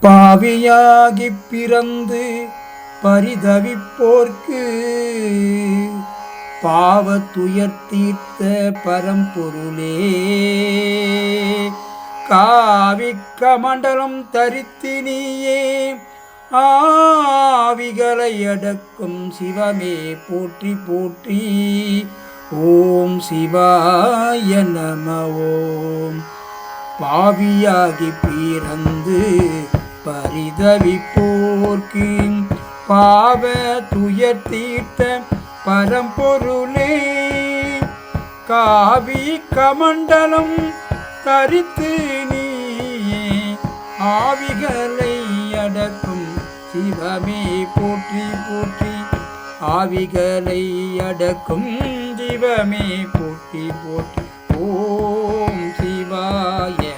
பாவியாகிப் பிறந்து பரிதவிப்போர்க்கு பாவத்துயர் தீர்த்த பரம்பொருளே, காவிக்க மண்டலம் தரித்தினியே ஆவிகளை அடக்கும் சிவமே போற்றி போற்றி. ஓம் சிவாய நம. ஓம் பாவியாகி பிறந்து பரிதவிப்போர்க்கு பாவ துயர் தீர்த்த பரம்பொருளே, காவி கமண்டலம் தரித்து நீயே ஆவிகளை அடக்கும் சிவமே போற்றி போற்றி. ஆவிகளை அடக்கும் சிவமே போற்றி போற்றி. ஓம் சிவாய